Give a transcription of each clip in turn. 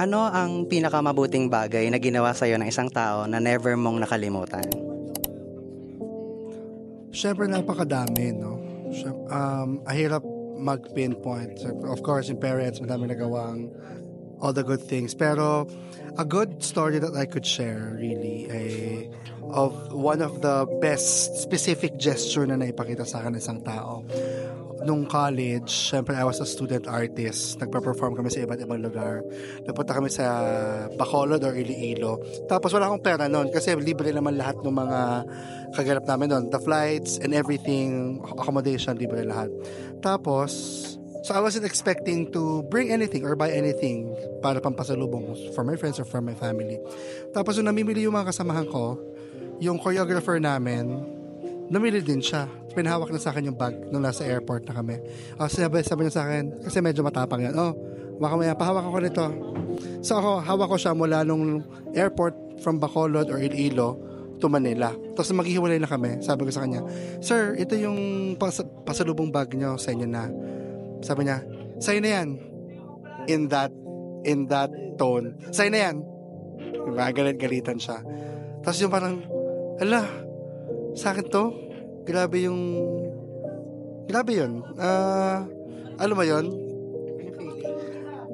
Ano ang pinakamabuting bagay na ginawa sa'yo ng isang tao na never mong nakalimutan? Siyempre napakadami, no? Ahirap mag-pinpoint. Of course, yung parents, madami nagawang all the good things. Pero a good story that I could share really of one of the best specific gesture na naipakita sa akin ng isang tao. Nung college, syempre I was a student artist. Nagpa-perform kami sa iba't ibang lugar. Nagpunta kami sa Bacolod or Iloilo. Tapos wala akong pera noon kasi libre naman lahat ng mga kaganap namin noon. The flights and everything, accommodation, libre lahat. Tapos, so I wasn't expecting to bring anything or buy anything para pampasalubong for my friends or for my family. Tapos nung namimili yung mga kasamahan ko, yung choreographer namin, namili din siya. Pinahawak na sa akin yung bag nung nasa airport na kami. Sabi niya sa akin, kasi medyo matapang yan. Baka maya, pahawak ako nito. So ako, hawak ko siya mula nung airport from Bacolod or Iloilo to Manila. Tapos maghihiwalay na kami. Sabi ko sa kanya, "Sir, ito yung pasalubong bag niyo, sa inyo na." Sabi niya, "Sa'yo na yan." In that tone. "Sa'yo na yan." Diba? Galit-galitan siya. Tapos yung parang, "Ala, sa akin to?" Grabe yun. Alam mo yun?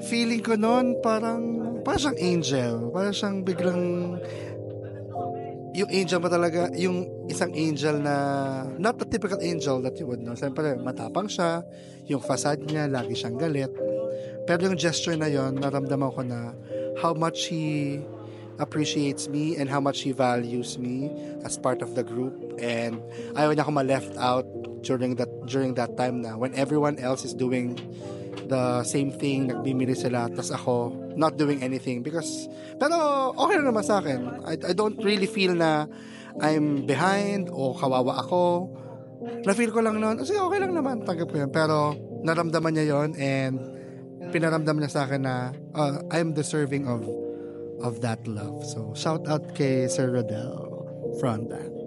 Feeling ko noon parang siyang angel. Parang siyang biglang, yung angel ba talaga, yung isang angel na not the typical angel that you would know. Siyempre, matapang siya, yung facade niya, lagi siyang galit. Pero yung gesture na yon, naramdaman ko na how much he appreciates me and how much he values me as part of the group. And ayaw niya ako ma-left out during that time na when everyone else is doing the same thing, nagbimili sila, tas ako not doing anything pero okay na naman sa akin. I don't really feel na I'm behind o kawawa ako. Na-feel ko lang noon, sige, okay lang naman, tanggap ko yan. Pero naramdaman niya yon and pinaramdam niya sa akin na I'm deserving of that love. So shout out kay Sir Rodel Fronda.